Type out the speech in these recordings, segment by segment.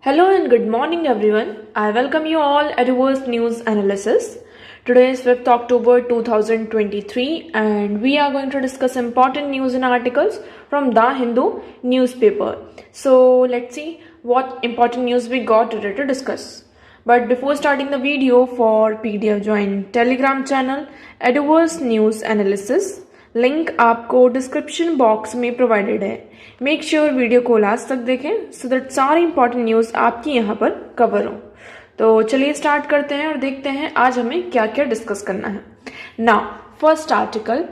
Hello and good morning everyone. I welcome you all at Reverse News Analysis. Today is 5th October 2023 and we are going to discuss important news and articles from The Hindu newspaper. So let's see what important news we got today to discuss. But before starting the video, for PDF join Telegram channel at Reverse News Analysis. Link आपको description box में provided है. Make sure video को last तक देखें so that सारी important news आपकी यहाँ पर कवर हो. तो चलिए स्टार्ट करते हैं और देखते हैं आज हमें क्या क्या डिस्कस करना है. Now first article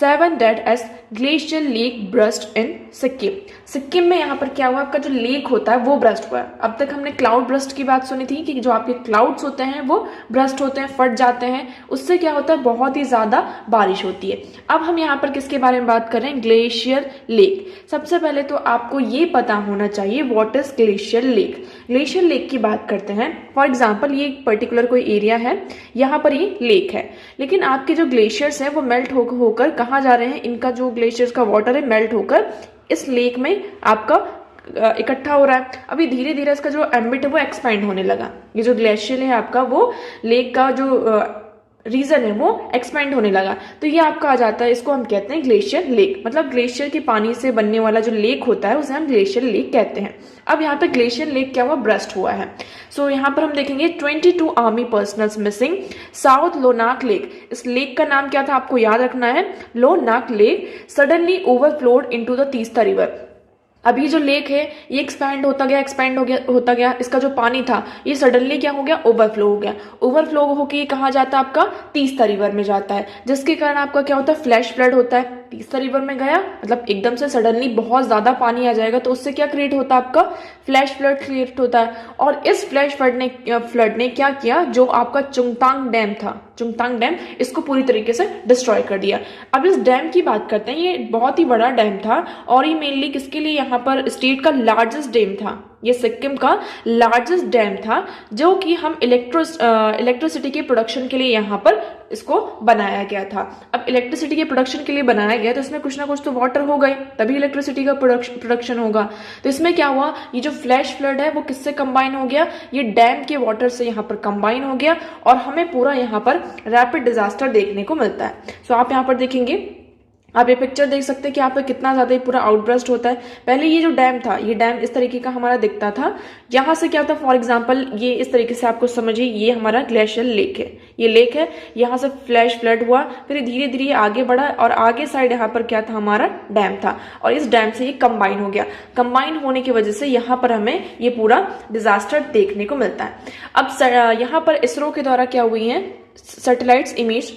7 dead as glacier lake burst in Sikkim. Sikkim में यहाँ पर क्या हुआ, आपका जो लेक होता है वो ब्रस्ट हुआ है. अब तक हमने क्लाउड ब्रस्ट की बात सुनी थी कि जो आपके क्लाउड्स होते हैं वो ब्रस्ट होते हैं, फट जाते हैं. उससे क्या होता है, बहुत ही ज्यादा बारिश होती है. अब हम यहाँ पर किसके बारे में बात कर रहे हैं, ग्लेशियर लेक. सबसे पहले तो आपको ये पता होना चाहिए what is glacier lake. Glacier lake की बात करते हैं. फॉर एग्जाम्पल ये एक पर्टिकुलर कोई एरिया है, यहाँ पर ये लेक है, लेकिन आपके जो ग्लेशियर्स हैं वो मेल्ट होकर कहाँ जा रहे हैं, इनका जो ग्लेशियर्स का वाटर है मेल्ट होकर इस लेक में आपका इकट्ठा हो रहा है. अभी धीरे धीरे इसका जो एम्बिट है वो एक्सपैंड होने लगा. ये जो ग्लेशियर है आपका वो लेक का जो रीजन है वो एक्सपैंड होने लगा. तो ये आपका आ जाता है, इसको हम कहते हैं ग्लेशियर लेक. मतलब ग्लेशियर के पानी से बनने वाला जो लेक होता है उसे हम ग्लेशियर लेक कहते हैं. अब यहाँ पे ग्लेशियर लेक क्या हुआ, ब्रस्ट हुआ है. सो यहाँ पर हम देखेंगे 22 army personnels missing south Lhonak lake. इस लेक का नाम क्या था आपको याद रखना है, Lhonak lake. Suddenly overflowed into the Teesta river. अभी जो लेक है ये एक्सपैंड होता गया. इसका जो पानी था ये सडनली क्या हो गया, ओवरफ्लो हो गया. ओवरफ्लो होकर ये कहाँ जाता है, आपका तीस्ता रिवर में जाता है, जिसके कारण आपका क्या होता है, फ्लैश फ्लड होता है. तीस्ता रिवर में गया मतलब एकदम से सडनली बहुत ज्यादा पानी आ जाएगा, तो उससे क्या क्रिएट होता है, आपका फ्लैश फ्लड क्रिएट होता है. और इस फ्लैश फ्लड ने क्या किया, जो आपका चुंगतांग डैम था, चुंगतांग डैम, इसको पूरी तरीके से डिस्ट्रॉय कर दिया. अब इस डैम की बात करते हैं. ये बहुत ही बड़ा डैम था और ये मेनली किसके लिए, यहाँ पर स्टेट का लार्जेस्ट डैम था. ये सिक्किम का लार्जेस्ट डैम था जो कि हम इलेक्ट्रिसिटी के प्रोडक्शन के लिए यहाँ पर इसको बनाया गया था. अब इलेक्ट्रिसिटी के प्रोडक्शन के लिए बनाया गया तो इसमें कुछ ना कुछ तो वाटर हो गई, तभी इलेक्ट्रिसिटी का प्रोडक्शन होगा. तो इसमें क्या हुआ, ये जो फ्लैश फ्लड है वो किससे कंबाइन हो गया, ये डैम के वाटर से यहाँ पर कंबाइन हो गया और हमें पूरा यहाँ पर रैपिड डिजास्टर देखने को मिलता है. सो आप यहाँ पर देखेंगे, आप ये पिक्चर देख सकते हैं कि यहाँ पे कितना ज्यादा पूरा आउटब्रस्ट होता है. पहले ये जो डैम था, ये डैम इस तरीके का हमारा दिखता था. यहाँ से क्या होता है, फॉर एग्जांपल ये इस तरीके से आपको समझिए, ये हमारा ग्लेशियर लेक है, ये लेक है. यहाँ से फ्लैश फ्लड हुआ, फिर धीरे धीरे आगे बढ़ा और आगे साइड यहाँ पर क्या था, हमारा डैम था. और इस डैम से ये कंबाइन हो गया. कंबाइन होने की वजह से यहाँ पर हमें ये पूरा डिजास्टर देखने को मिलता है. अब यहाँ पर इसरो के द्वारा क्या हुई है, सैटेलाइट्स इमेज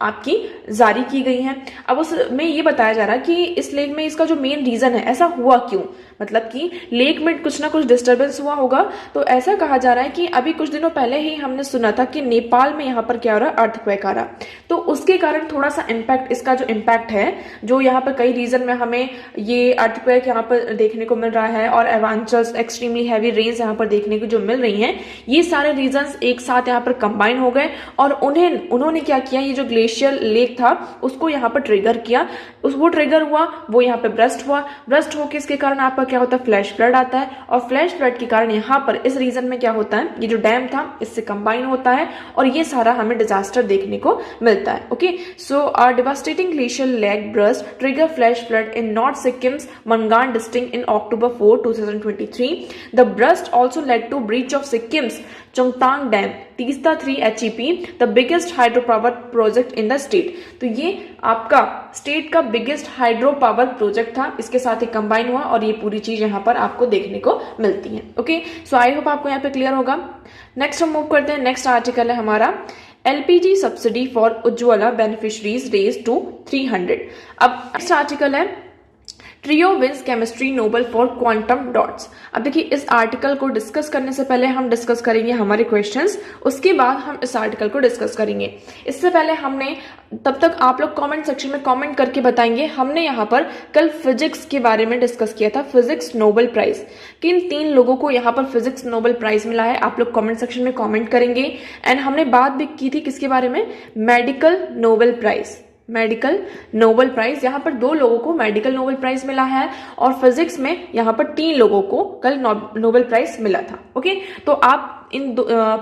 आपकी जारी की गई है. अब उसमें ये बताया जा रहा है कि इस लेक में इसका जो मेन रीजन है, ऐसा हुआ क्यों, मतलब कि लेक में कुछ ना कुछ डिस्टरबेंस हुआ होगा. तो ऐसा कहा जा रहा है कि अभी कुछ दिनों पहले ही हमने सुना था कि नेपाल में यहाँ पर क्या हो रहा है, अर्थक्वेक आ रहा. तो उसके कारण थोड़ा सा इम्पैक्ट, इसका जो इम्पैक्ट है, जो यहाँ पर कई रीजन में हमें ये अर्थक्वेक यहाँ पर देखने को मिल रहा है और एवांचर्स एक्सट्रीमली हैवी रेन्स यहाँ पर देखने को जो मिल रही हैं, ये सारे रीजन्स एक साथ यहाँ पर कंबाइन हो गए और उन्होंने क्या किया, ये जो ग्लेशियर लेक था उसको यहाँ पर ट्रिगर किया. वो ट्रिगर हुआ, वो यहाँ पे ब्रस्ट हुआ. ब्रस्ट होकर इसके कारण आपका क्या होता है, फ्लैश फ्लड आता है. और फ्लैश फ्लड के कारण यहाँ पर इस रीजन में क्या होता है, ये जो डैम था इससे कंबाइन होता है और ये सारा हमें डिजास्टर देखने को मिलता है. Okay, so a devastating glacier lake burst trigger flash flood in north Sikkim's Mangan district in October 4, 2023. The burst also led to breach of Sikkim's Chongtang Dam, Teesta 3 HEP, the biggest hydropower project in the state. तो ये आपका state का biggest hydro power project था, इसके साथ ही combine हुआ और ये पूरी चीज यहाँ पर आपको देखने को मिलती है. ओके, सो आई होप आपको यहाँ पे क्लियर होगा. नेक्स्ट हम मूव करते हैं. नेक्स्ट आर्टिकल है हमारा LPG subsidy for Ujjwala beneficiaries raise to 300. अब नेक्स्ट आर्टिकल है trio wins chemistry Nobel for quantum dots. अब देखिए, इस आर्टिकल को डिस्कस करने से पहले हम डिस्कस करेंगे हमारे क्वेश्चंस, उसके बाद हम इस आर्टिकल को डिस्कस करेंगे. इससे पहले हमने, तब तक आप लोग कमेंट सेक्शन में कमेंट करके बताएंगे, हमने यहाँ पर कल फिजिक्स के बारे में डिस्कस किया था, फिजिक्स नोबेल प्राइज. किन 3 लोगों को यहाँ पर फिजिक्स नोबेल प्राइज मिला है, आप लोग कमेंट सेक्शन में कमेंट करेंगे. एंड हमने बात भी की थी किसके बारे में, medical Nobel prize. Medical Nobel prize, यहाँ पर 2 लोगों को मेडिकल नोबेल प्राइज मिला है और फिजिक्स में यहाँ पर 3 लोगों को कल नोबेल प्राइज मिला था। ओके, तो आप इन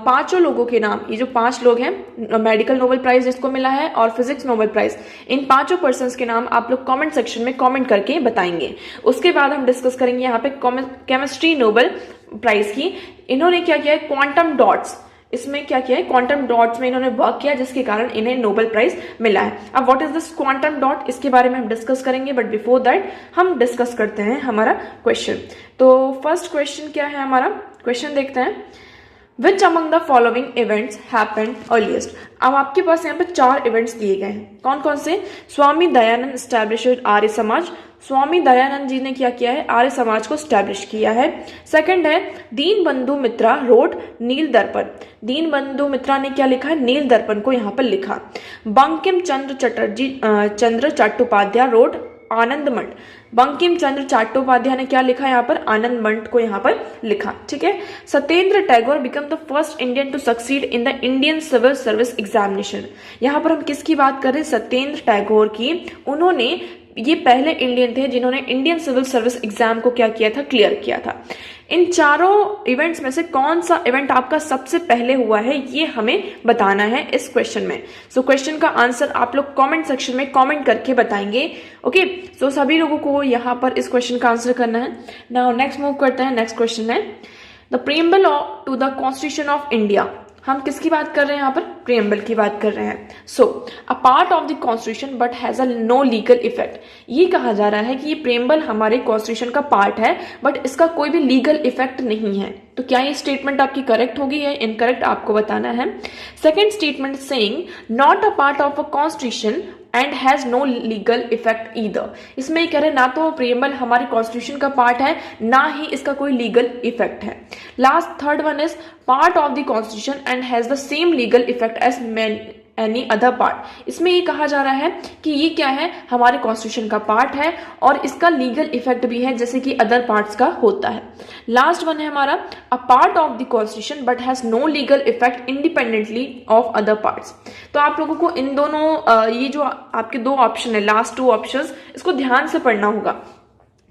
5 लोगों के नाम, ये जो 5 लोग हैं मेडिकल नोबेल प्राइज जिसको मिला है और फिजिक्स नोबेल प्राइज, इन 5 पर्संस के नाम आप लोग कमेंट सेक्शन में कमेंट करके बताएंगे। उसके बाद हम डिस्कस करेंगे यहाँ पे केमिस्ट्री नोबेल प्राइज की। इन्होंने क्या किया है, क्वांटम डॉट्स, इसमें क्या किया है, क्वांटम डॉट्स में इन्होंने वर्क किया जिसके कारण इन्हें नोबेल प्राइज मिला है। अब what is this quantum dot, इसके बारे में हम डिस्कस करेंगे, बट बिफोर दैट हम डिस्कस करते हैं हमारा क्वेश्चन। तो फर्स्ट क्वेश्चन क्या है हमारा, क्वेश्चन देखते हैं, विच among the following events happened earliest. अब आपके पास यहाँ पे 4 इवेंट्स दिए गए हैं, कौन कौन से, स्वामी दयानंद एस्टैब्लिश्ड आर्य समाज, स्वामी दयानंद जी ने क्या किया है, आर्य समाज को स्टैब्लिश किया है। सेकंड है दीन बंधु मित्रा रोड नील दर्पण, दीन बंधु मित्रा ने क्या लिखा है, नील दर्पण को यहाँ पर लिखा। बंकिम चंद्र चट्टोपाध्याय रोड आनंद मठ, बंकिम चंद्र चट्टोपाध्याय ने क्या लिखा यहाँ पर, आनंद मठ को यहाँ पर लिखा। ठीक है। Satyendra Tagore become the first Indian to succeed in the Indian civil service examination. यहाँ पर हम किसकी बात कर रहे हैं, सत्येंद्र टैगोर की। उन्होंने, ये पहले इंडियन थे जिन्होंने इंडियन सिविल सर्विस एग्जाम को क्या किया था, क्लियर किया था। इन चारों इवेंट्स में से कौन सा इवेंट आपका सबसे पहले हुआ है, ये हमें बताना है इस क्वेश्चन में। सो क्वेश्चन का आंसर आप लोग कमेंट सेक्शन में कमेंट करके बताएंगे। ओके, सो सभी लोगों को यहाँ पर इस क्वेश्चन का आंसर करना है। नाउ नेक्स्ट मूव करते हैं, नेक्स्ट क्वेश्चन है the preamble to the constitution of India. हम किसकी बात कर रहे हैं यहाँ पर, प्रीएम्बल की बात कर रहे हैं। So a part of the constitution but has a no legal effect. ये कहा जा रहा है कि ये प्रीएम्बल हमारे कॉन्स्टिट्यूशन का पार्ट है बट इसका कोई भी लीगल इफेक्ट नहीं है। तो क्या ये स्टेटमेंट आपकी करेक्ट होगी या इनकरेक्ट, आपको बताना है। Second statement saying not a part of a constitution and has no legal effect either. इसमें ये कह रहे हैं ना तो प्रीएम्बल हमारे कॉन्स्टिट्यूशन का पार्ट है, ना ही इसका कोई लीगल इफेक्ट है। Last third one is part of the constitution and has the same legal effect as any other part. इसमें ये कहा जा रहा है कि ये क्या है, हमारे कॉन्स्टिट्यूशन का पार्ट है और इसका लीगल इफेक्ट भी है जैसे कि अदर पार्ट्स का होता है। लास्ट वन है हमारा a part of the constitution but has no legal effect independently of other parts. तो आप लोगों को इन दोनों ये जो आपके 2 ऑप्शन है, लास्ट 2 ऑप्शंस, इसको ध्यान से पढ़ना होगा।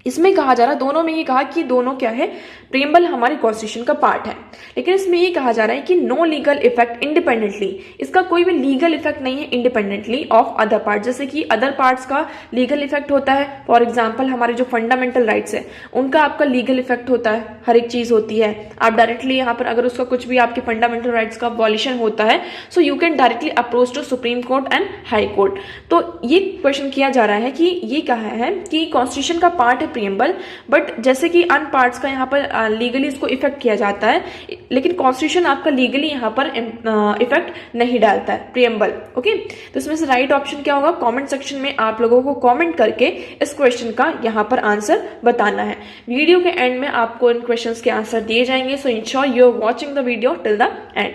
इसमें कहा जा रहा है, दोनों में ये कहा कि दोनों क्या है, प्रीएम्बल हमारे कॉन्स्टिट्यूशन का पार्ट है, लेकिन इसमें ये कहा जा रहा है कि नो लीगल इफेक्ट इंडिपेंडेंटली, इसका कोई भी लीगल इफेक्ट नहीं है इंडिपेंडेंटली ऑफ अदर पार्ट। जैसे कि अदर पार्ट्स का लीगल इफेक्ट होता है, फॉर एग्जाम्पल हमारे जो फंडामेंटल राइट्स है उनका आपका लीगल इफेक्ट होता है, हर एक चीज होती है। आप डायरेक्टली यहाँ पर अगर उसका कुछ भी आपके फंडामेंटल राइट्स का वॉल्यूशन होता है, so you can directly approach to supreme court and high court. तो ये क्वेश्चन किया जा रहा है कि ये कहा है कि कॉन्स्टिट्यूशन का पार्ट है प्रीएम्बल, बट जैसे कि अन पार्ट्स का यहाँ पर लीगली इसको इफेक्ट किया जाता है, लेकिन कॉन्स्टिट्यूशन आपका लीगली यहाँ पर इफेक्ट नहीं डालता है, प्रीएम्बल। ओके, तो इसमें से राइट ऑप्शन क्या होगा, कमेंट सेक्शन में आप लोगों को कमेंट करके इस क्वेश्चन का यहाँ पर आंसर बताना है। वीडियो के एंड में आपको इन क्वेश्चंस के आंसर दिए जाएंगे, so ensure you are watching the video till the end.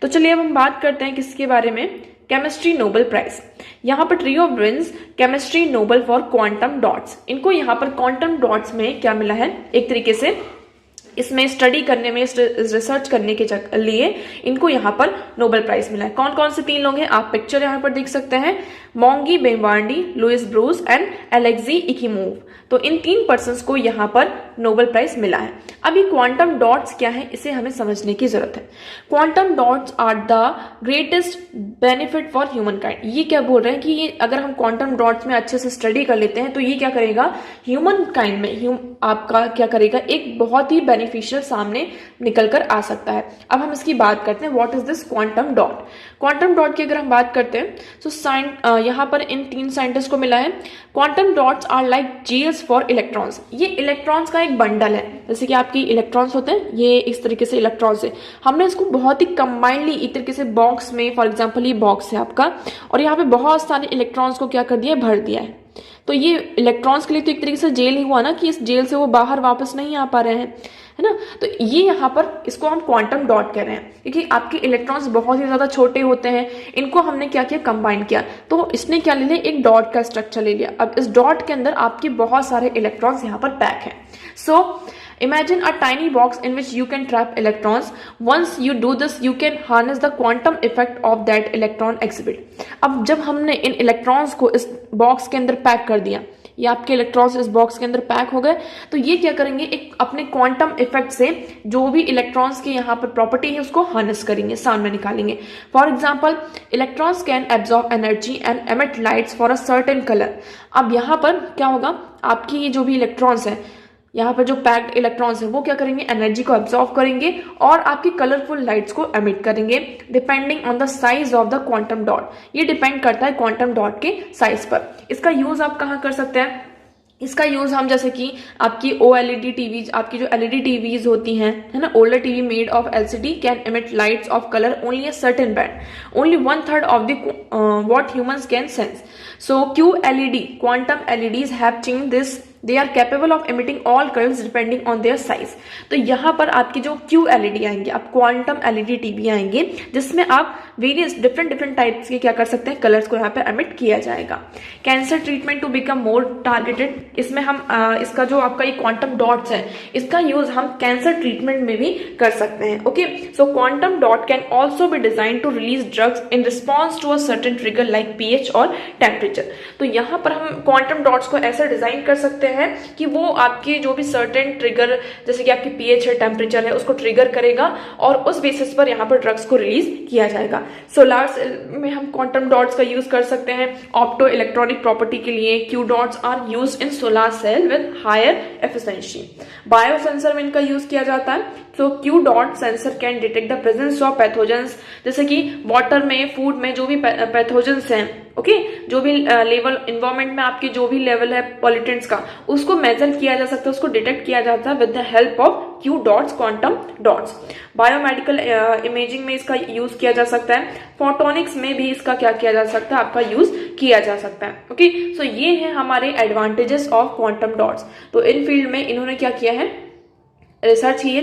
तो चलिए अब हम बात करते हैं किसके बारे में, केमिस्ट्री नोबेल प्राइज। यहाँ पर trio wins chemistry Nobel for quantum dots. इनको यहाँ पर क्वांटम डॉट्स में क्या मिला है, एक तरीके से इसमें स्टडी करने में, रिसर्च करने के लिए इनको यहाँ पर नोबेल प्राइज मिला है। कौन कौन से 3 लोग हैं, आप पिक्चर यहाँ पर देख सकते हैं, मोंगी बेवार्डी, लुइस ब्रूस एंड एलेक्सी इकिमोव। तो इन 3 पर्सन्स को यहाँ पर नोबेल प्राइज मिला है। अभी क्वांटम डॉट्स क्या है, इसे हमें समझने की जरूरत है। Quantum dots are the greatest benefit for humankind. ये क्या बोल रहे हैं कि ये अगर हम क्वांटम डॉट्स में अच्छे से स्टडी कर लेते हैं तो ये क्या करेगा, ह्यूमन काइंड में आपका क्या करेगा, एक बहुत ही बेनिफिशियल सामने निकल कर आ सकता है। अब हम इसकी बात करते हैं, what is this quantum dot. Quantum dot की अगर हम बात करते हैं तो यहाँ पर इन 3 साइंटिस्ट को मिला है, quantum dots are like gels for electrons. ये इलेक्ट्रॉन्स का एक बंडल है, जैसे कि आपकी इलेक्ट्रॉन्स होते हैं, ये इस तरीके से इलेक्ट्रॉन्स है। हमने इसको बहुत ही कंबाइंडली एक तरीके से बॉक्स में, फॉर एग्जांपल ये बॉक्स है आपका, और यहाँ पे बहुत सारे इलेक्ट्रॉन्स को क्या कर दिया है, भर दिया है। तो ये इलेक्ट्रॉन्स के लिए तो एक तरीके से जेल ही हुआ ना, कि इस जेल से वो बाहर वापस नहीं आ पा रहे हैं, है ना। तो ये यहाँ पर इसको हम क्वांटम डॉट कह रहे हैं, क्योंकि आपके इलेक्ट्रॉन्स बहुत ही ज्यादा छोटे होते हैं। इनको हमने क्या किया, कंबाइन किया, तो इसने क्या ले लिया, एक डॉट का स्ट्रक्चर ले लिया। अब इस डॉट के अंदर आपके बहुत सारे इलेक्ट्रॉन्स यहाँ पर पैक हैं। सो Imagine a tiny box in which you can trap electrons. Once you do this, you can harness the quantum effect of that electron exhibit. अब जब हमने इन इलेक्ट्रॉन्स को इस बॉक्स के अंदर पैक कर दिया, ये आपके इलेक्ट्रॉन्स इस बॉक्स के अंदर पैक हो गए, तो ये क्या करेंगे, एक अपने क्वांटम इफेक्ट से जो भी इलेक्ट्रॉन्स की यहाँ पर प्रॉपर्टी है उसको हार्नेस करेंगे, सामने निकालेंगे. For example, electrons can absorb energy and emit lights for a certain colour. अब यहाँ पर क्या होगा, आपकी ये जो भी इलेक्ट्रॉन्स है, यहाँ पर जो पैक्ड इलेक्ट्रॉन्स है वो क्या करेंगे, एनर्जी को एब्जॉर्ब करेंगे और आपकी कलरफुल लाइट्स को एमिट करेंगे depending on the size of the quantum dot. ये डिपेंड करता है क्वांटम डॉट के साइज पर. इसका यूज आप कहाँ कर सकते हैं, इसका यूज हम जैसे कि आपकी OLED टीवीज, आपकी जो LED टीवीज होती हैं, है ना, older TV made of LCD can emit lights off colour only a certain band, only 1/3 of the what humans can sense. So QLED, quantum LEDs have changed this. They are capable of emitting all colors depending on their size. तो यहाँ पर आपकी जो QLED आएंगे, आप quantum LED TV आएंगे जिसमें आप वेरियस डिफरेंट टाइप्स के क्या कर सकते हैं, कलर्स को यहाँ पे एमिट किया जाएगा. Cancer treatment to become more targeted, इसमें हम इसका जो आपका ये क्वांटम डॉट्स है इसका यूज हम कैंसर ट्रीटमेंट में भी कर सकते हैं. Okay, so quantum dot can also be design to release drugs in response to a certain trigger like pH और टेम्परेचर. तो यहाँ पर हम क्वांटम डॉट्स को ऐसा डिजाइन कर सकते हैं कि वो आपके जो भी सर्टेन ट्रिगर, जैसे कि आपकी pH है, टेम्परेचर है, उसको ट्रिगर करेगा और उस बेसिस पर यहाँ पर ड्रग्स को रिलीज किया जाएगा. सोलार सेल में हम क्वांटम डॉट्स का यूज कर सकते हैं ऑप्टो इलेक्ट्रॉनिक प्रॉपर्टी के लिए. Q dots are used in solar cell with higher efficiency. Bio sensor में इनका यूज किया जाता है. So Q dot sensor can detect the presence of pathogens, जैसे कि वाटर में, फूड में जो भी पैथोजेंस हैं, ओके, जो भी लेवल इन्वायरमेंट में आपके जो भी लेवल है पॉल्यूटेंट्स का, उसको मेजर किया जा सकता है, उसको डिटेक्ट किया जाता है with the help of Q dots, quantum dots. Biomedical imaging में इसका यूज किया जा सकता है. फोटोनिक्स में भी इसका क्या किया जा सकता है, आपका यूज किया जा सकता है. ओके, सो ये है हमारे एडवांटेजेस ऑफ क्वांटम डॉट्स. तो इन फील्ड में इन्होंने क्या किया है, रिसर्च की है,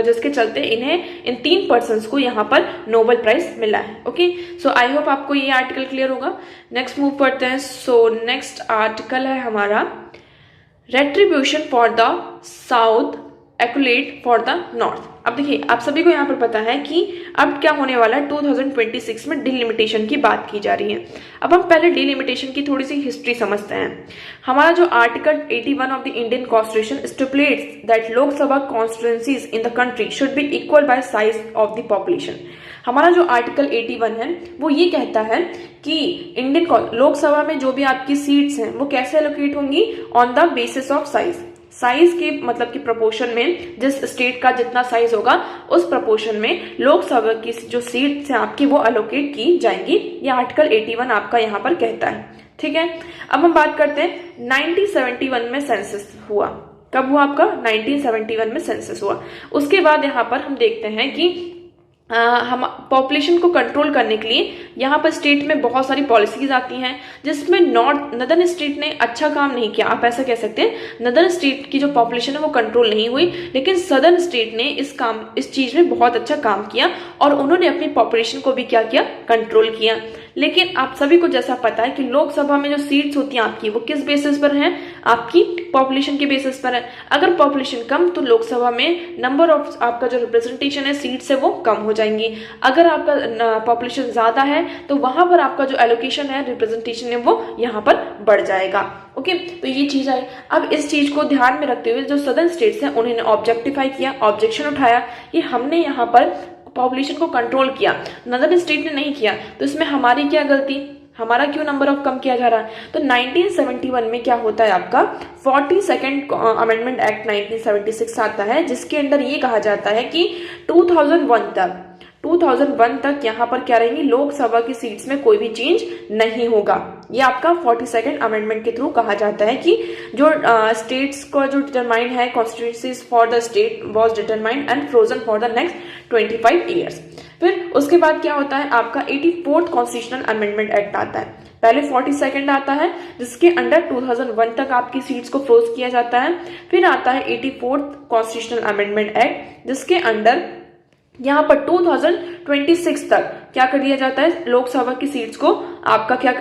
जिसके चलते इन्हें इन 3 पर्सन्स को यहाँ पर नोबेल प्राइज मिला है. ओके, सो आई होप आपको ये आर्टिकल क्लियर होगा. नेक्स्ट मूव करते हैं. सो नेक्स्ट आर्टिकल है हमारा retribution for the south, accolade for the north. अब देखिए, आप सभी को यहाँ पर पता है कि अब क्या होने वाला है, 2026 में डिलिमिटेशन की बात की जा रही है. अब हम पहले डिलिमिटेशन की थोड़ी सी हिस्ट्री समझते हैं. हमारा जो article 81 of the Indian constitution stipulates that Lok Sabha constituencies in the country should be equal by size of the population. हमारा जो आर्टिकल 81 है वो ये कहता है कि इंडियन लोकसभा में जो भी आपकी सीट्स हैं वो कैसे एलोकेट होंगी, on the basis of size. Size के मतलब कि प्रपोर्शन में, जिस स्टेट का जितना साइज होगा उस प्रपोर्शन में लोकसभा की जो सीट्स हैं आपकी वो एलोकेट की जाएंगी. ये आर्टिकल 81 आपका यहाँ पर कहता है. ठीक है, अब हम बात करते हैं 1971 में सेंसस हुआ. कब हुआ आपका, 1971 में सेंसस हुआ. उसके बाद यहाँ पर हम देखते हैं कि हम पॉपुलेशन को कंट्रोल करने के लिए यहाँ पर स्टेट में बहुत सारी पॉलिसीज आती हैं, जिसमें नदर्न स्टेट ने अच्छा काम नहीं किया. आप ऐसा कह सकते हैं, नदर्न स्टेट की जो पॉपुलेशन है वो कंट्रोल नहीं हुई, लेकिन सदर्न स्टेट ने इस चीज में बहुत अच्छा काम किया और उन्होंने अपनी पॉपुलेशन को भी क्या किया, कंट्रोल किया. लेकिन आप सभी को जैसा पता है कि लोकसभा में जो सीट्स होती हैं आपकी वो किस बेसिस पर हैं, आपकी पॉपुलेशन के बेसिस पर है. अगर पॉपुलेशन कम तो लोकसभा में नंबर ऑफ आपका जो रिप्रेजेंटेशन है सीट्स है वो कम हो जाएंगी. अगर आपका पॉपुलेशन ज्यादा है तो वहां पर आपका जो एलोकेशन है, रिप्रेजेंटेशन है, वो यहाँ पर बढ़ जाएगा. ओके, तो ये चीज आई. अब इस चीज को ध्यान में रखते हुए जो सदर्न स्टेट्स हैं उन्होंने ऑब्जेक्टिफाई किया, ऑब्जेक्शन उठाया कि हमने यहाँ पर पॉपुलेशन को कंट्रोल किया, नदर्न स्टेट ने नहीं किया, तो इसमें हमारी क्या गलती, हमारा क्यों नंबर ऑफ कम किया जा रहा है. तो 1971 में क्या होता है, आपका 42nd अमेंडमेंट एक्ट 1976 आता है, जिसके अंदर ये कहा जाता है कि 2001 तक यहाँ पर क्या रहेंगी, लोकसभा की सीट्स में कोई भी चेंज नहीं होगा. ये आपका 42nd अमेंडमेंट के थ्रू कहा जाता है कि जो स्टेट्स को जो डिटरमाइंड है, constituencies for the state was determined and frozen for the next 25 years. फिर उसके बाद क्या होता है, आपका 84th कॉन्स्टिट्यूशनल अमेंडमेंट एक्ट आता है. पहले 42nd आता है जिसके अंडर 2001 तक आपकी सीट्स को फ्रोज किया जाता है. फिर आता है 84th कॉन्स्टिट्यूशनल अमेंडमेंट एक्ट, जिसके अंडर यहाँ पर 2026 तक क्या कर दिया जाता है, लोकसभा की सीट्स को आपका क्या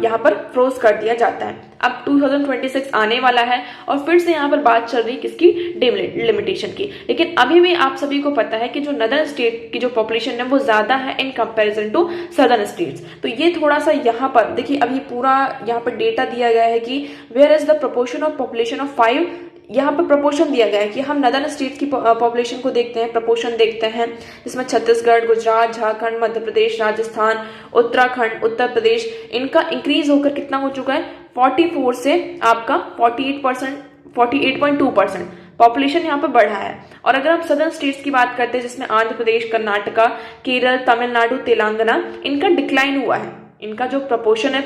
यहाँ पर फ्रोज कर दिया जाता है. अब 2026 आने वाला है और फिर से यहाँ पर बात चल रही है किसकी, डिलिमिटेशन की। लेकिन अभी भी आप सभी को पता है कि जो नदर्न स्टेट की जो पॉपुलेशन है वो ज्यादा है in comparison to southern states. तो ये थोड़ा सा यहाँ पर देखिए, अभी पूरा यहाँ पर डेटा दिया गया है कि where is the proportion of population of 5, यहाँ पर प्रोपोर्शन दिया गया है कि हम नदर्न स्टेट्स की पॉपुलेशन को देखते हैं, प्रोपोर्शन देखते हैं, जिसमें छत्तीसगढ़, गुजरात, झारखंड, मध्य प्रदेश, राजस्थान, उत्तराखंड, उत्तर प्रदेश, इनका इंक्रीज होकर कितना हो चुका है, 44 से आपका 48.2% पॉपुलेशन यहाँ पर बढ़ा है। और अगर हम सदर्न स्टेट्स की बात करते हैं जिसमें आंध्र प्रदेश, कर्नाटका, केरल, तमिलनाडु, तेलंगाना, इनका डिक्लाइन हुआ है, इनका जो प्रोपोर्शन है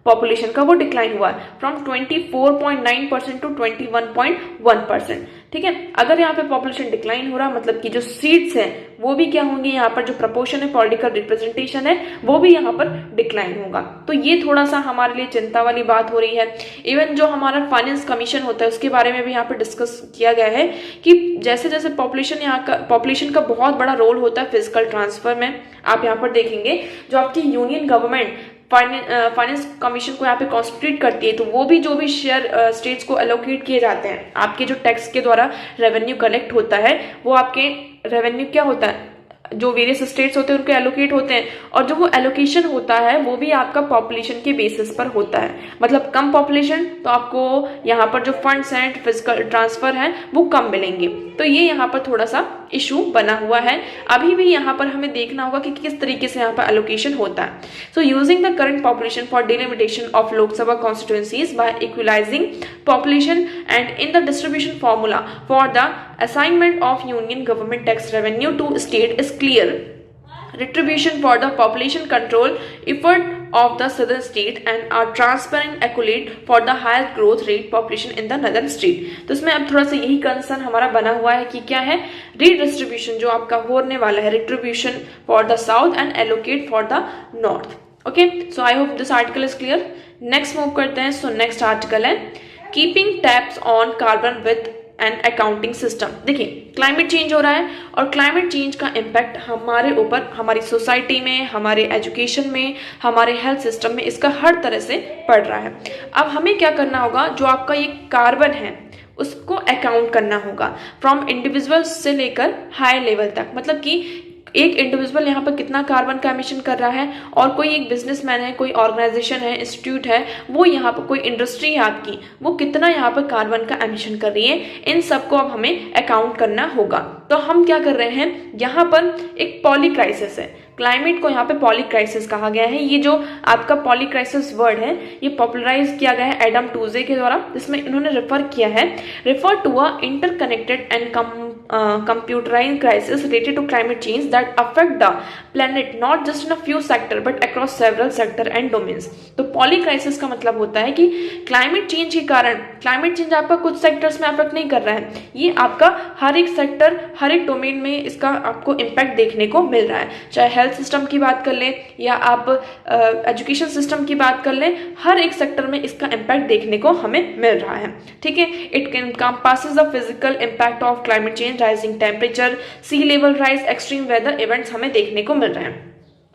पॉपुलेशन का वो डिक्लाइन हुआ है फ्रॉम 24.9% टू 21.1%। ठीक है, अगर यहाँ पे पॉपुलेशन डिक्लाइन हो रहा मतलब कि जो सीट्स हैं वो भी क्या होंगी, यहाँ पर जो प्रपोर्शन है, पॉलिटिकल रिप्रेजेंटेशन है, वो भी यहाँ पर डिक्लाइन होगा। तो ये थोड़ा सा हमारे लिए चिंता वाली बात हो रही है। इवन जो हमारा फाइनेंस कमीशन होता है उसके बारे में भी यहाँ पर डिस्कस किया गया है कि जैसे जैसे पॉपुलेशन का बहुत बड़ा रोल होता है फिजिकल ट्रांसफर में। आप यहाँ पर देखेंगे जो आपकी यूनियन गवर्नमेंट फाइनेंस कमीशन को यहाँ पे कॉन्स्टिट्यूट करती है, तो वो भी जो भी शेयर स्टेट्स को एलोकेट किए जाते हैं, आपके जो टैक्स के द्वारा रेवेन्यू कलेक्ट होता है, वो आपके रेवेन्यू क्या होता है, जो वेरियस स्टेट्स होते हैं उनको एलोकेट होते हैं, और जो वो एलोकेशन होता है वो भी आपका पॉपुलेशन के बेसिस पर होता है। मतलब कम पॉपुलेशन तो आपको यहाँ पर जो फंड्स हैं, फिजिकल ट्रांसफर हैं, वो कम मिलेंगे। तो ये यहाँ पर थोड़ा सा इशू बना हुआ है। अभी भी यहाँ पर हमें देखना होगा कि किस तरीके से यहाँ पर एलोकेशन होता है। So using the current population for delimitation of Lok Sabha constituencies by equalising population and in the distribution formula for the assignment of union government tax revenue to state is clear. Retribution for the population control effort of the southern state and are transparent accurate for the higher growth rate population in the northern state. तो इसमें अब थोड़ा सा यही concern हमारा बना हुआ है कि क्या है, रीडिस्ट्रीब्यूशन जो आपका होने वाला है, retribution for the south and allocate for the north. Okay, so I hope this article is clear. Next move करते हैं। सो नेक्स्ट आर्टिकल है keeping tabs on carbon with and accounting system. देखिए, climate change हो रहा है और climate change का impact हमारे ऊपर, हमारी सोसाइटी में, हमारे एजुकेशन में, हमारे हेल्थ सिस्टम में, इसका हर तरह से पड़ रहा है। अब हमें क्या करना होगा, जो आपका ये कार्बन है उसको अकाउंट करना होगा फ्रॉम इंडिविजुअल से लेकर हाई लेवल तक। मतलब कि एक इंडिविजुअल यहाँ पर कितना कार्बन का एमिशन कर रहा है, और कोई एक बिजनेसमैन है, कोई ऑर्गेनाइजेशन है, इंस्टीट्यूट है, वो यहाँ पर कोई इंडस्ट्री है आपकी, वो कितना यहाँ पर कार्बन का एमिशन कर रही है, इन सबको अब हमें अकाउंट करना होगा। तो हम क्या कर रहे हैं, यहाँ पर एक पॉली क्राइसिस है, क्लाइमेट को यहाँ पे पॉली क्राइसिस कहा गया है। ये जो आपका पॉली क्राइसिस वर्ड है ये पॉपुलराइज किया गया है एडम टूजे के द्वारा, जिसमें इन्होंने refer to a interconnected and computerized crisis related to climate change that affect the planet not just in a few sector but across several sector and domains। तो पॉली क्राइसिस का मतलब होता है कि क्लाइमेट चेंज के कारण, climate change आपका कुछ सेक्टर्स में अफेक्ट नहीं कर रहा है, ये आपका हर एक सेक्टर, हर एक डोमेन में इसका आपको इम्पैक्ट देखने को मिल रहा है। चाहे हेल्थ सिस्टम की बात कर लें या आप एजुकेशन सिस्टम की बात कर लें, हर एक सेक्टर में इसका इम्पैक्ट देखने को हमें मिल रहा है। ठीक है, it encompasses the physical impact of climate change, rising temperature, sea level rise, extreme weather events हमें देखने को मिल रहे हैं।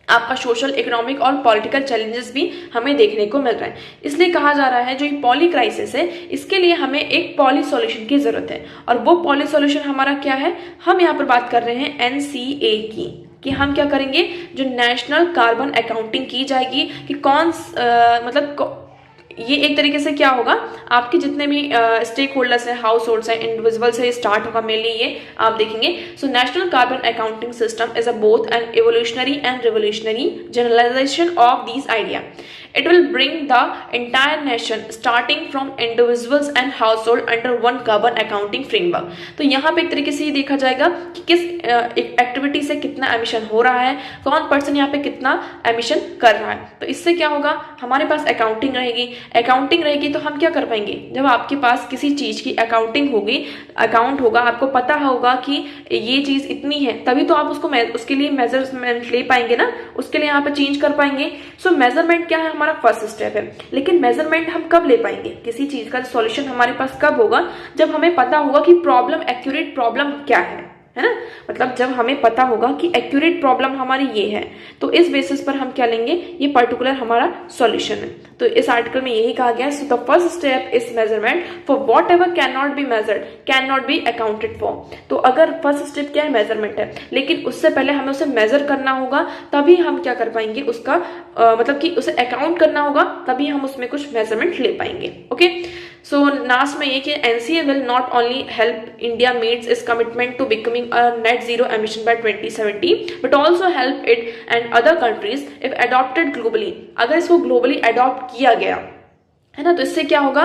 आपका सोशल, इकोनॉमिक और पॉलिटिकल चैलेंजेस भी हमें देखने को मिल रहे हैं। इसलिए कहा जा रहा है जो ये पॉली क्राइसिस है, इसके लिए हमें एक पॉली सॉल्यूशन की जरूरत है। और वो पॉली सॉल्यूशन हमारा क्या है, हम यहाँ पर बात कर रहे हैं एनसीए की, कि हम क्या करेंगे, जो नेशनल कार्बन अकाउंटिंग की जाएगी कि कौन मतलब ये एक तरीके से क्या होगा, आपके जितने भी स्टेक होल्डर्स हैं, हाउस होल्ड्स हैं, इंडिविजुअल्स है, स्टार्ट होगा मेनली ये आप देखेंगे। So national carbon accounting system is a both an evolutionary and revolutionary generalization of this idea. It will bring the entire nation starting from individuals and household under one carbon accounting framework। तो यहाँ पे एक तरीके से ये देखा जाएगा कि किस एक्टिविटी से कितना एमिशन हो रहा है, कौन पर्सन यहाँ पे कितना एमिशन कर रहा है। तो इससे क्या होगा, हमारे पास अकाउंटिंग रहेगी। अकाउंटिंग रहेगी तो हम क्या कर पाएंगे, जब आपके पास किसी चीज की अकाउंटिंग होगी, अकाउंट होगा, आपको पता होगा कि ये चीज इतनी है, तभी तो आप उसके लिए मेजरमेंट ले पाएंगे ना, उसके लिए यहाँ पे चेंज कर पाएंगे। सो मेजरमेंट क्या है, हमारा फर्स्ट स्टेप है। लेकिन मेजरमेंट हम कब ले पाएंगे, किसी चीज का सॉल्यूशन हमारे पास कब होगा, जब हमें पता होगा कि प्रॉब्लम, एक्यूरेट प्रॉब्लम क्या है है ना। मतलब जब हमें पता होगा कि एक्यूरेट प्रॉब्लम हमारी ये है, तो इस बेसिस पर हम क्या लेंगे, ये पर्टिकुलर हमारा सॉल्यूशन है। तो इस आर्टिकल में यही कहा गया, so the first step is measurement for what ever can not be measured can not be accounted for. तो अगर फर्स्ट स्टेप क्या है, मेजरमेंट है, लेकिन उससे पहले हमें उसे मेजर करना होगा, तभी हम क्या कर पाएंगे, उसका मतलब कि उसे अकाउंट करना होगा, तभी हम उसमें कुछ मेजरमेंट ले पाएंगे। ओके, सो लास्ट में ये कि NCA will not only help India meets its commitment to becoming a net zero emission by 2070 but also help it and other countries if adopted globally. अगर इसको ग्लोबली अडॉप्ट किया गया है ना, तो इससे क्या होगा,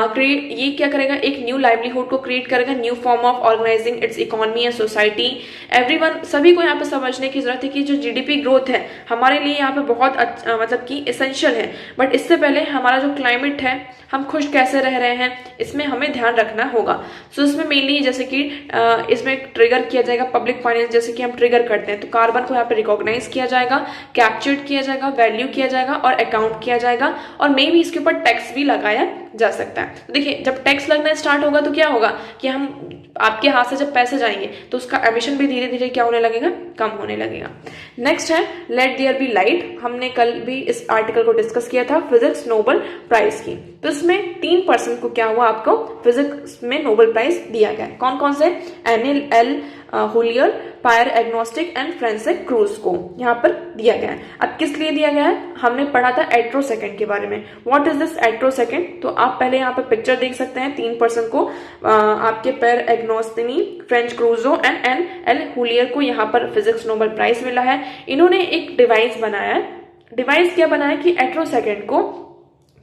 ये क्या करेगा, एक न्यू लाइवलीहुड को क्रिएट करेगा, new form of organizing its economy and society. Everyone, सभी को यहाँ पे समझने की जरूरत है कि जो जीडीपी ग्रोथ है हमारे लिए यहाँ पे बहुत मतलब कि एसेंशियल है, बट इससे पहले हमारा जो क्लाइमेट है, हम खुश कैसे रह रहे हैं, इसमें हमें ध्यान रखना होगा। सो इसमें मेनली जैसे कि इसमें ट्रिगर किया जाएगा पब्लिक फाइनेंस, जैसे कि हम ट्रिगर करते हैं, तो कार्बन को यहाँ पे रिकॉग्नाइज किया जाएगा, कैप्चर्ड किया जाएगा, वैल्यू किया जाएगा और अकाउंट किया जाएगा, और मे भी इसके ऊपर टैक्स भी लगाया जा सकता है। तो देखिए, जब टैक्स लगना स्टार्ट होगा तो क्या होगा कि हम आपके हाथ से जब पैसे जाएंगे तो उसका एमिशन भी धीरे धीरे क्या होने लगेगा, कम होने लगेगा। नेक्स्ट है लेट देयर बी लाइट। हमने कल भी इस आर्टिकल को डिस्कस किया था फिजिक्स नोबेल प्राइज की। तो इसमें 3 पर्सन को क्या हुआ, आपको फिजिक्स में नोबेल प्राइज दिया गया। कौन कौन से, N L. Huillier, Pierre Agostini and Francis Krausz को यहाँ पर दिया गया है। अब किस लिए दिया गया है, हमने पढ़ा था एट्रोसेकेंड के बारे में। व्हाट इज दिस एट्रोसेकेंड, तो आप पहले यहाँ पर पिक्चर देख सकते हैं। 3 पर्सन को आपके पायर एग्नोस्टिनी, फ्रेंच क्रूजो एंड एन.एल. हुलियर को यहाँ पर फिजिक्स नोबेल प्राइज मिला है। इन्होंने एक डिवाइस बनाया है। डिवाइस क्या बनाया कि एट्रोसेकेंड को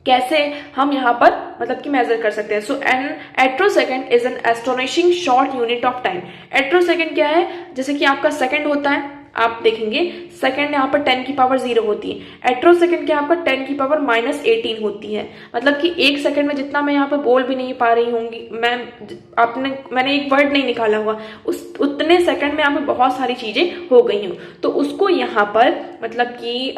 कैसे हम यहाँ पर मतलब कि मेजर कर सकते हैं। So an attosecond is an astonishing short unit of time. Attosecond क्या है, जैसे कि आपका सेकंड होता है, आप देखेंगे सेकंड यहाँ पर 10 की पावर 0 होती है, एट्रोसेकेंड क्या आपका 10 की पावर -18 होती है। मतलब कि एक सेकंड में जितना मैं यहाँ पर बोल भी नहीं पा रही होंगी, मैंने एक वर्ड नहीं निकाला हुआ, उतने सेकंड में यहाँ पर बहुत सारी चीजें हो गई हूँ। तो उसको यहाँ पर मतलब कि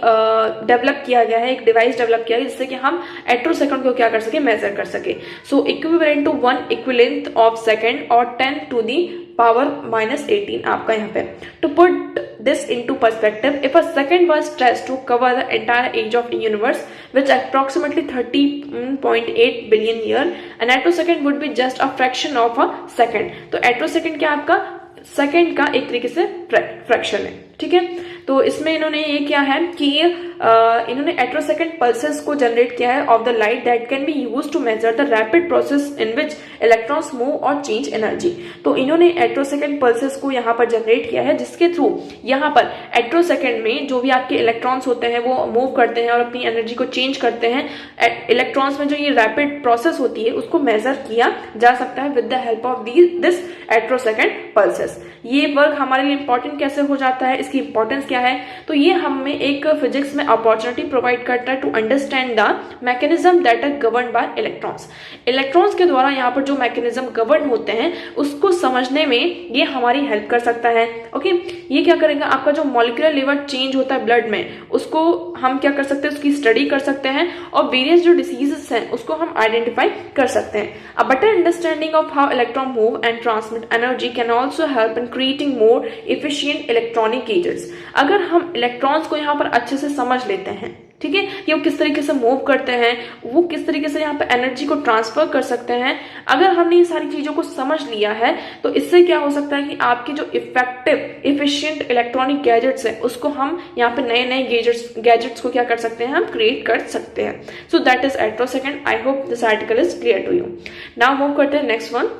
डेवलप किया गया है, एक डिवाइस डेवलप किया है जिससे कि हम एट्रोसेकेंड को क्या कर सके, मेजर कर सके। So equivalent to 1 equivalent of second और 10 टू दी पावर -18 आपका यहाँ पे। To put this into perspective, if a second was stretched to cover the entire age of the universe, which approximately 30.8 billion year, an attosecond would be just a fraction of a second। तो attosecond क्या आपका second का एक तरीके से fraction है, ठीक है। तो इसमें इन्होंने ये किया है कि इन्होंने एट्रोसेकेंड पल्सेस को जनरेट किया है of the light that can be used to measure the rapid process in which electrons move और चेंज एनर्जी। तो इन्होंने एट्रोसेकेंड पल्सेस को यहाँ पर जनरेट किया है, जिसके थ्रू यहाँ पर एट्रोसेकेंड में जो भी आपके इलेक्ट्रॉन्स होते हैं वो मूव करते हैं और अपनी एनर्जी को चेंज करते हैं। इलेक्ट्रॉन्स में जो ये रैपिड प्रोसेस होती है उसको मेजर किया जा सकता है with the help of this attosecond pulses. ये वर्क हमारे लिए इंपॉर्टेंट कैसे हो जाता है, इसकी इंपॉर्टेंस क्या है, तो ये हमें एक फिजिक्स में अपॉर्चुनिटी प्रोवाइड करता है to understand the mechanism that are governed by electrons. Electrons के द्वारा यहाँ पर जो मैकेनिज्म गवर्न होते हैं उसको समझने में ये हमारी हेल्प कर सकता है। ओके, ये क्या करेगा, आपका जो मॉलिक्यूलर लेवल चेंज होता है ब्लड में उसको हम क्या कर सकते हैं, उसकी स्टडी कर सकते हैं और वेरियस जो डिसीजेस हैं उसको हम आइडेंटिफाई कर सकते हैं। A better understanding of how electron move and transmit energy can also help in creating more efficient electronic gadgets. अगर हम इलेक्ट्रॉन्स को यहाँ पर अच्छे से समझ लेते हैं, ठीक है, कि वो किस तरीके से मूव करते हैं, वो किस तरीके से यहाँ पे एनर्जी को ट्रांसफर कर सकते हैं, अगर हमने ये सारी चीजों को समझ लिया है तो इससे क्या हो सकता है कि आपकी जो इफेक्टिव इफिशिएंट इलेक्ट्रॉनिक गैजेट्स है उसको हम यहाँ पे नए नए गैजेट्स को क्या कर सकते हैं, हम क्रिएट कर सकते हैं। So that is attosecond. I hope this article is clear to you. Now move करते हैं next one.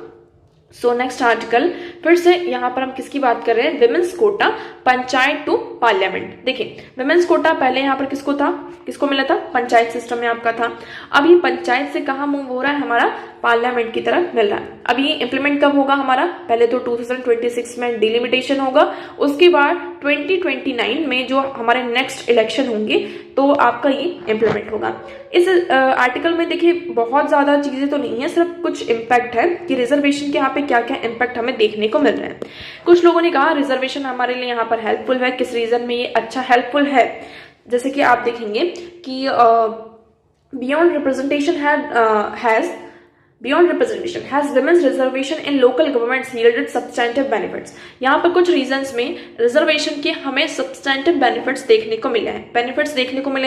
So next article, फिर से यहाँ पर हम किसकी बात कर रहे हैं, women's quota panchayat to parliament. देखिए, विमेंस कोटा पहले यहाँ पर किसको था, किसको मिला था, पंचायत सिस्टम में आपका था। अब ये पंचायत से कहाँ मूव हो रहा है, हमारा पार्लियामेंट की तरफ मिल रहा है। अब ये इंप्लीमेंट कब होगा हमारा, पहले तो 2026 में डिलिमिटेशन होगा, उसके बाद 2029 में जो हमारे नेक्स्ट इलेक्शन होंगे तो आपका ये इंप्लीमेंट होगा। इस आर्टिकल में देखिए बहुत ज्यादा चीजें तो नहीं है, सिर्फ कुछ इम्पैक्ट है कि रिजर्वेशन के यहाँ पे क्या क्या इम्पैक्ट हमें देखने को मिल रहे हैं। कुछ लोगों ने कहा रिजर्वेशन हमारे लिए यहाँ पर हेल्पफुल है, किस रीजन में ये अच्छा हेल्पफुल है, जैसे कि आप देखेंगे कि beyond representation has Beyond representation, has women's reservation in local governments yielded substantive benefits? यहाँ पर कुछ रीजंस में रिजर्वेशन के हमें सब्सटेंटिव बेनिफिट्स देखने को मिले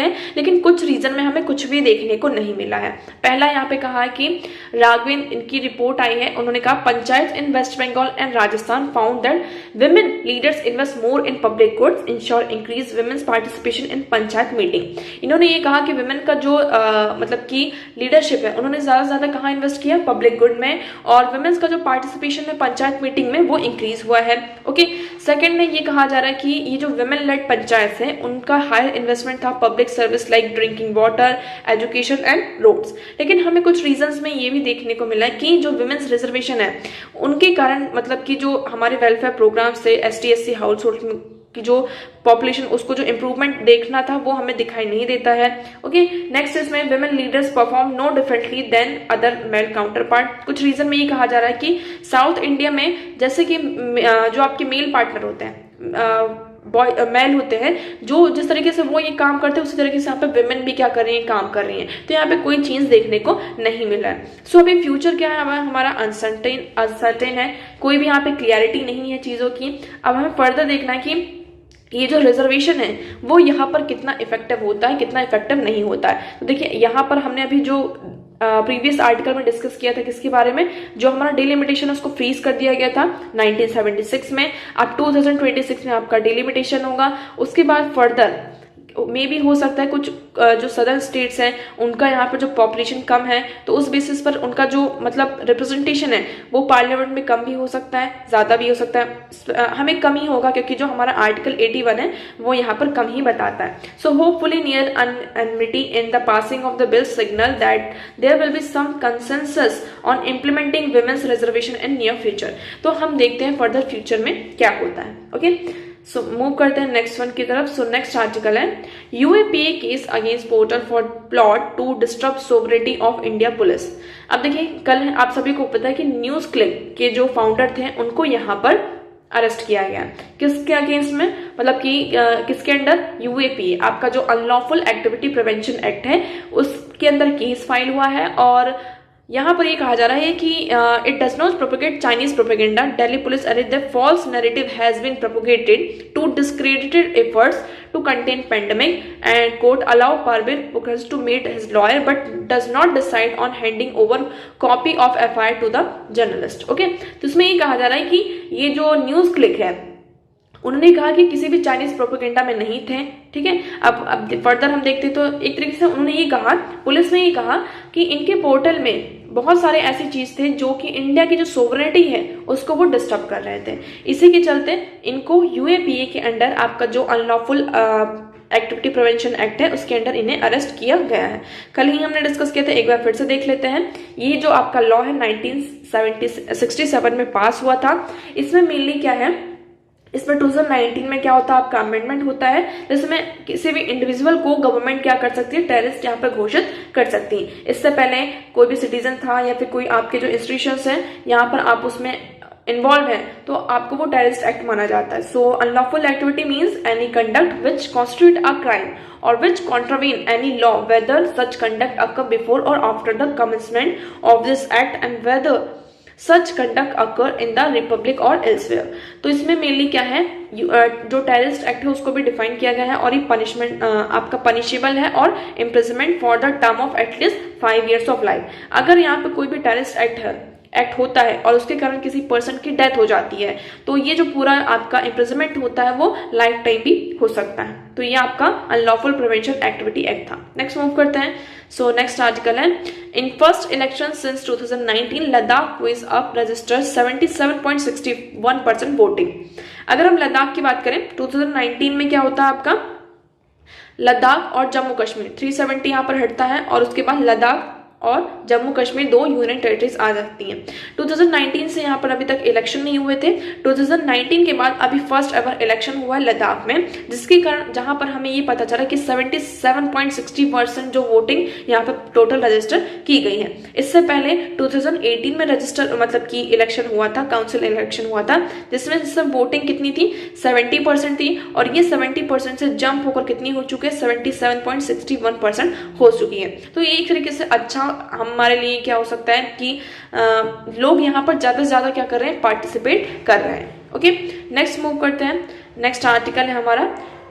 हैं, लेकिन कुछ रीजन में हमें कुछ भी देखने को नहीं मिला है। पहला यहाँ पे कहा है कि राघवेन, इनकी रिपोर्ट आई है, उन्होंने कहा panchayat in west Bengal and Rajasthan found that women leaders invest more in public goods, ensure increase women's participation in panchayat meeting. इन्होंने ये कहा कि विमेन का जो मतलब की लीडरशिप है, उन्होंने ज्यादा से ज्यादा कहाँ इन्वेस्ट किया, पब्लिक गुड में, और वुमेन्स का जो पार्टिसिपेशन है पंचायत मीटिंग में वो इंक्रीज हुआ है। ओके, सेकंड में ये कहा जा रहा है कि ये जो वुमेन लेड पंचायत है उनका हायर इन्वेस्टमेंट था public service like drinking water, education and roads. लेकिन हमें कुछ रीजंस में ये भी देखने को मिला है कि जो वुमेन्स रिजर्वेशन है उनके कारण मतलब कि जो हमारे वेलफेयर प्रोग्राम्स थे, ST/SC हाउस होल्ड की जो पॉपुलेशन, उसको जो इंप्रूवमेंट देखना था वो हमें दिखाई नहीं देता है। ओके, नेक्स्ट इसमें women leaders perform no differently than other male counterpart. कुछ रीजन में ये कहा जा रहा है कि साउथ इंडिया में जैसे कि जो आपके मेल पार्टनर होते हैं, मेल होते हैं, जो जिस तरीके से वो ये काम करते हैं उसी तरीके से यहाँ पे विमेन भी क्या कर रही हैं, काम कर रही हैं। तो यहाँ पे कोई चीज देखने को नहीं मिला है। सो अभी फ्यूचर क्या है, हमारा अनसर्टेन है, कोई भी यहाँ पे क्लियरिटी नहीं है चीजों की। अब हमें फर्दर देखना है कि ये जो रिजर्वेशन है वो यहाँ पर कितना इफेक्टिव होता है, कितना इफेक्टिव नहीं होता है। तो देखिए यहाँ पर हमने अभी जो प्रीवियस आर्टिकल में डिस्कस किया था किसके बारे में, जो हमारा डिलिमिटेशन है उसको फ्रीज कर दिया गया था 1976 में। अब 2026 में आपका डिलिमिटेशन होगा। उसके बाद फर्दर मे भी हो सकता है कुछ जो सदर्न स्टेट्स हैं उनका यहाँ पर जो पॉपुलेशन कम है, तो उस बेसिस पर उनका जो मतलब रिप्रेजेंटेशन है वो पार्लियामेंट में कम भी हो सकता है, ज्यादा भी हो सकता है। हमें कम ही होगा क्योंकि जो हमारा आर्टिकल 81 है वो यहाँ पर कम ही बताता है। So hopefully near unanimity in the passing of the bill signal that there will be some consensus on implementing women's reservation in near future. तो हम देखते हैं फर्दर फ्यूचर में क्या होता है। ओके, सो मूव करते हैं नेक्स्ट वन की तरफ। सो नेक्स्ट आर्टिकल है UAPA case against portal for plot to disturb sovereignty of India police. अब देखिए, कल आप सभी को पता है कि न्यूज क्लिक के जो फाउंडर थे उनको यहाँ पर अरेस्ट किया गया। किसके अगेंस्ट में, मतलब कि किसके अंडर, UAPA, आपका जो अनलॉफुल एक्टिविटी प्रिवेंशन एक्ट है उसके अंदर केस फाइल हुआ है। और यहाँ पर ये कहा जा रहा है कि it does not propagate Chinese propaganda, Delhi police alleges the false narrative has been propagated to discredited efforts to contain pandemic, and court allow Parveen Mukerji to meet his lawyer but does not decide on handing over copy of FIR to the journalist. Okay, तो इसमें ये कहा जा रहा है कि ये जो न्यूज क्लिक है उन्होंने कहा कि किसी भी चाइनीज प्रोपेगेंडा में नहीं थे। ठीक है, अब फर्दर हम देखते तो एक तरीके से उन्होंने ये कहा, पुलिस ने ये कहा कि इनके पोर्टल में बहुत सारे ऐसी चीज थे जो कि इंडिया की जो सोवरेनिटी है उसको वो डिस्टर्ब कर रहे थे। इसी के चलते इनको UAPA के अंडर आपका जो अनलॉफुल एक्टिविटी प्रिवेंशन एक्ट है उसके अंडर इन्हें अरेस्ट किया गया है। कल ही हमने डिस्कस किया था, एक बार फिर से देख लेते हैं। ये जो आपका लॉ है 1967 में पास हुआ था। इसमें मेनली क्या है, इसमें 2019 में क्या होता है, आपका अमेंडमेंट होता है जिसमें किसी भी इंडिविजुअल को गवर्नमेंट क्या कर सकती है, टेररिस्ट यहाँ पे घोषित कर सकती है। इससे पहले कोई भी सिटीजन था या फिर कोई आपके जो इंस्टीट्यूशंस हैं यहाँ पर आप उसमें इन्वॉल्व है तो आपको वो टेररिस्ट एक्ट माना जाता है। So unlawful activity means any conduct which constitute a crime or which contravene any law, whether such conduct occur before or after the commencement of this act and whether such conduct occur in the republic or elsewhere। तो इसमें mainly क्या है, जो terrorist act है उसको भी define किया गया है और ये पनिशमेंट आपका पनिशेबल है और imprisonment for the term of at least 5 years of life. अगर यहाँ पे कोई भी टेररिस्ट एक्ट होता है और उसके कारण किसी पर्सन की डेथ हो जाती है तो ये जो पूरा आपका इम्प्रिजनमेंट होता है वो लाइफ टाइम भी हो सकता है। तो ये आपका अनलॉफुल प्रिवेंशन एक्टिविटी एक्ट था। नेक्स्ट मूव करते हैं। सो नेक्स्ट आर्टिकल है, in first election since 2019 Ladakh quiz up registered 77.61% voting. अगर हम लद्दाख की बात करें 2019 में क्या होता है, आपका लद्दाख और जम्मू कश्मीर 370 यहाँ पर हटता है और उसके बाद लद्दाख और जम्मू कश्मीर 2 यूनियन टेरिटरीज आ जाती हैं। 2019 से यहाँ पर अभी तक इलेक्शन नहीं हुए थे। 2019 के बाद अभी फर्स्ट एवर इलेक्शन हुआ है लद्दाख में, जिसके कारण जहां पर हमें ये पता चला कि 77.60% जो वोटिंग यहाँ पर टोटल रजिस्टर की गई है। इससे पहले 2018 में रजिस्टर मतलब कि इलेक्शन हुआ था, काउंसिल इलेक्शन हुआ था, जिसमें सब वोटिंग कितनी थी, 70% थी और ये 70% से जंप होकर कितनी हो चुकी है, 77.61% हो चुकी है। तो ये एक तरीके से अच्छा हमारे लिए क्या हो सकता है कि लोग यहाँ पर ज़्यादा से ज़्यादा क्या कर रहे हैं, पार्टिसिपेट कर रहे हैं। ओके, नेक्स्ट मूव करते हैं। नेक्स्ट आर्टिकल है हमारा,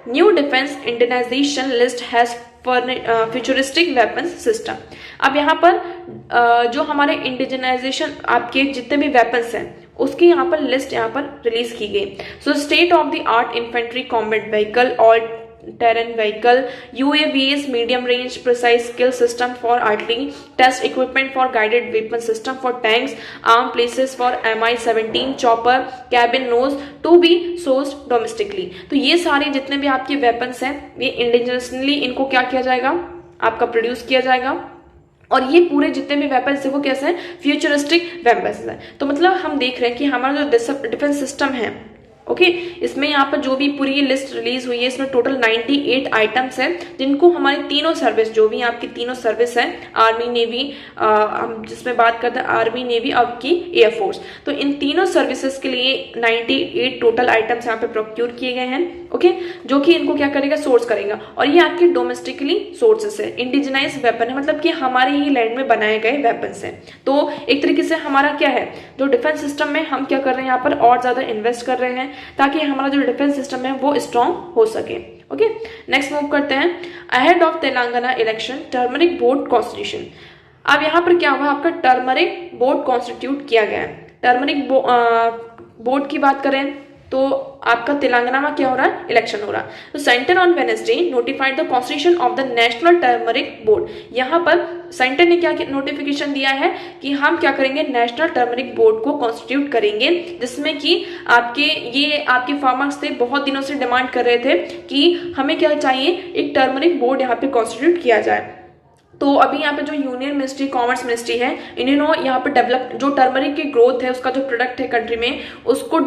new defence indigenisation list has futuristic weapons system. अब यहाँ पर जो हमारे इंडिजनाइजेशन आपके जितने भी वेपन्स हैं उसकी यहाँ पर लिस्ट यहाँ पर रिलीज की गई। So state of the art infantry combat vehicle और terrain vehicle, UAVs, medium range precise skill system for artillery, test equipment for guided weapon system for tanks, arm places for Mi-17 chopper, cabin nose to be sourced domestically। तो ये सारे जितने भी आपके weapons हैं ये indigenously इनको क्या किया जाएगा, आपका प्रोड्यूस किया जाएगा। और ये पूरे जितने भी वेपन्स है वो कैसे हैं, फ्यूचरिस्टिक वेपन्स हैं। तो मतलब हम देख रहे हैं कि हमारा जो डिफेंस सिस्टम है, ओके, इसमें यहाँ पर जो भी पूरी ये लिस्ट रिलीज हुई है इसमें टोटल 98 आइटम्स हैं जिनको हमारी तीनों सर्विस, जो भी आपकी तीनों सर्विस है, आर्मी नेवी, हम जिसमें बात करते हैं आर्मी नेवी आपकी एयरफोर्स, तो इन तीनों सर्विसेज के लिए 98 टोटल आइटम्स यहाँ पे प्रोक्यूर किए गए हैं। ओके, जो कि इनको क्या करेगा, सोर्स करेगा। और ये आपके डोमेस्टिकली सोर्सेस है, इंडिजिनाइज वेपन है, मतलब कि हमारे ही लैंड में बनाए गए वेपन्स हैं। तो एक तरीके से हमारा क्या है, जो डिफेंस सिस्टम में हम क्या कर रहे हैं यहाँ पर और ज्यादा इन्वेस्ट कर रहे हैं ताकि हमारा जो डिफेंस सिस्टम है वो स्ट्रांग हो सके। ओके, नेक्स्ट मूव करते हैं। Ahead of Telangana election turmeric board constitution. अब यहाँ पर क्या हुआ, आपका टर्मरिक बोर्ड कॉन्स्टिट्यूट किया गया है। टर्मरिक बोर्ड की बात करें तो आपका तेलंगाना में क्या हो रहा है, इलेक्शन हो रहा है। तो centre on Wednesday notified the constitution of the national turmeric board. यहाँ पर सेंटर ने क्या नोटिफिकेशन दिया है कि हम क्या करेंगे, नेशनल टर्मरिक बोर्ड को कॉन्स्टिट्यूट करेंगे, जिसमें कि आपके फार्मर्स थे, बहुत दिनों से डिमांड कर रहे थे कि हमें क्या चाहिए, एक टर्मरिक बोर्ड यहाँ पे कॉन्स्टिट्यूट किया जाए। तो अभी यहाँ पे जो यूनियन मिनिस्ट्री, कॉमर्स मिनिस्ट्री है, इन्होंने यहाँ पे डेवलप जो टर्मरिक की ग्रोथ है, उसका जो प्रोडक्ट है कंट्री में, उसको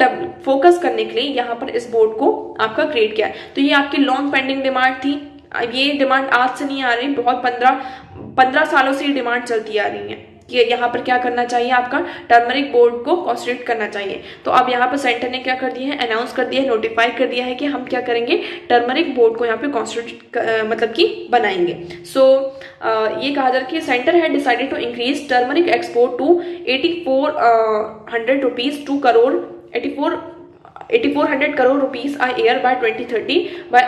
फोकस करने के लिए यहाँ पर इस बोर्ड को आपका क्रिएट किया है। तो ये आपकी लॉन्ग पेंडिंग डिमांड थी। ये डिमांड आज से नहीं आ रही, बहुत 15 सालों से ये डिमांड चलती आ रही है कि यहाँ पर क्या करना चाहिए, आपका टर्मरिक बोर्ड को कॉन्स्टिट्यूट करना चाहिए। तो अब यहाँ पर सेंटर ने क्या कर दिया है, अनाउंस कर दिया है, नोटिफाई कर दिया है कि हम क्या करेंगे, टर्मरिक बोर्ड को यहाँ पे कॉन्स्टिट्यूट मतलब कि बनाएंगे। सो ये कहा जा रहा है कि सेंटर है decided to increase turmeric export to 8400 rupees 2 crore 8400 crore rupees a year by 2030 by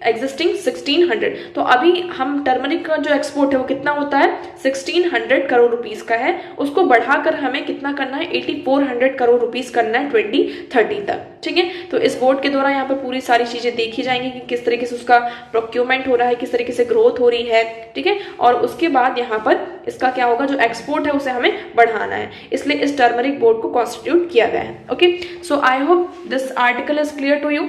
existing 1600। तो अभी हम टर्मरिक का जो एक्सपोर्ट है वो कितना होता है, 1600 करोड़ रुपीस का है, उसको बढ़ाकर हमें कितना करना है, 8400 करोड़ रुपीस करना है 2030 तक। ठीक है, तो इस बोर्ड के द्वारा यहाँ पर पूरी सारी चीजें देखी जाएंगी कि किस तरीके से उसका प्रोक्योरमेंट हो रहा है, किस तरीके से ग्रोथ हो रही है। ठीक है, और उसके बाद यहाँ पर इसका क्या होगा, जो एक्सपोर्ट है उसे हमें बढ़ाना है, इसलिए इस टर्मरिक बोर्ड को कॉन्स्टिट्यूट किया गया है। Okay, so I hope this article is clear to you.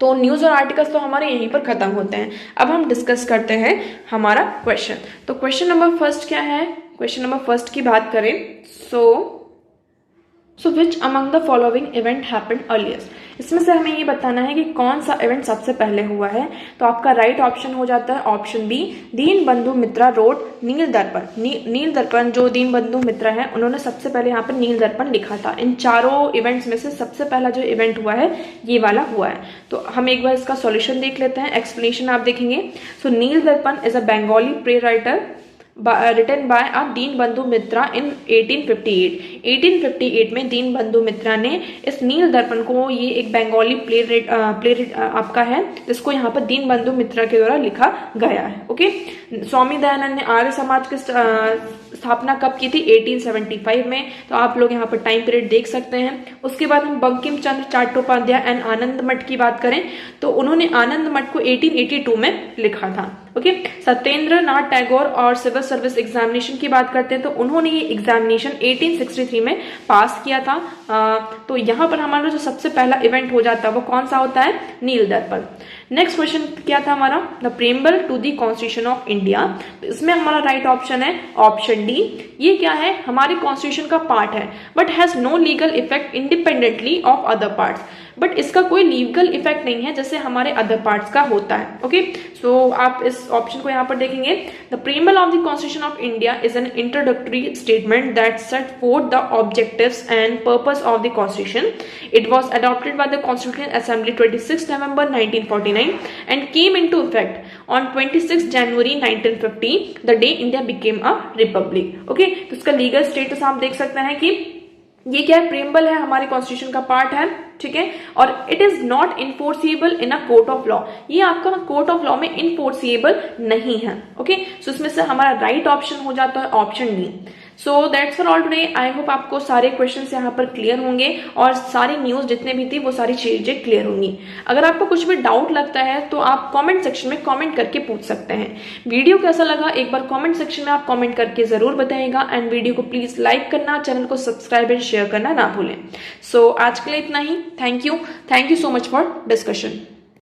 तो न्यूज और आर्टिकल्स तो हमारे यहीं पर खत्म होते हैं। अब हम डिस्कस करते हैं हमारा क्वेश्चन। तो क्वेश्चन नंबर फर्स्ट क्या है, क्वेश्चन नंबर फर्स्ट की बात करें so which among the following event happened earliest. इसमें से हमें ये बताना है कि कौन सा इवेंट सबसे पहले हुआ है। तो आपका राइट ऑप्शन हो जाता है ऑप्शन बी, दीन बंधु मित्रा रोड नील दर्पण। नील दर्पण जो दीन बंधु मित्रा है उन्होंने सबसे पहले यहाँ पर नील दर्पण लिखा था। इन चारों इवेंट्स में से सबसे पहला जो इवेंट हुआ है ये वाला हुआ है। तो हम एक बार इसका सॉल्यूशन देख लेते हैं, एक्सप्लेनेशन आप देखेंगे। So Nil Darpan is a Bengali playwright written by a दीन बंधु मित्रा in 1858 में दीन बंधु मित्रा ने इस नील दर्पण को, ये एक बंगाली प्ले आपका है जिसको यहाँ पर दीन बंधु मित्रा के द्वारा लिखा गया है। ओके, स्वामी दयानंद ने आर्य समाज की स्थापना कब की थी, 1875 में। तो आप लोग यहाँ पर टाइम पीरियड देख सकते हैं। उसके बाद हम बंकिम चंद्र चट्टोपाध्याय एंड आनंद मठ की बात करें तो उन्होंने आनंद मठ को 1882 में लिखा था। ओके, सत्येंद्र नाथ टैगोर और सिविल सर्विस एग्जामिनेशन की बात करते हैं तो उन्होंने ये एग्जामिनेशन 1863 में पास किया था। तो यहाँ पर हमारा जो सबसे पहला इवेंट हो जाता है वो कौन सा होता है, नील दर्पण। नेक्स्ट क्वेश्चन क्या था हमारा, the preamble to the constitution of India. इसमें हमारा राइट ऑप्शन है ऑप्शन डी। ये क्या है, हमारी कॉन्स्टिट्यूशन का पार्ट है but has no legal effect independently of other parts. But इसका कोई लीगल इफेक्ट नहीं है जैसे हमारे अदर पार्ट्स का होता है। ओके, सो आप इस ऑप्शन को यहाँ पर देखेंगे, the preamble of the constitution of India is an introductory statement that set fourth the objectives and purpose of the constitution. It was adopted by the constituent assembly 26 November 1949 and came into effect on 26 January 1950, the day India became a republic. Okay, तो इसका legal status आप देख सकते हैं कि ये क्या है, प्रीएम्बल है, हमारे कॉन्स्टिट्यूशन का पार्ट है, ठीक है, और it is not enforceable in a court of law. ये आपका कोर्ट ऑफ लॉ में इन्फोर्सिएबल नहीं है। ओके, सो इसमें से हमारा राइट ऑप्शन हो जाता है option D. So that's for all today. I hope आपको सारे क्वेश्चंस यहाँ पर क्लियर होंगे और सारी न्यूज जितने भी थी वो सारी चीजें क्लियर होंगी। अगर आपको कुछ भी डाउट लगता है तो आप कमेंट सेक्शन में कमेंट करके पूछ सकते हैं। वीडियो कैसा लगा एक बार कमेंट सेक्शन में आप कमेंट करके जरूर बताइएगा एंड वीडियो को प्लीज लाइक करना, चैनल को सब्सक्राइब एंड शेयर करना ना भूलें। सो आज के लिए इतना ही। Thank you so much for discussion.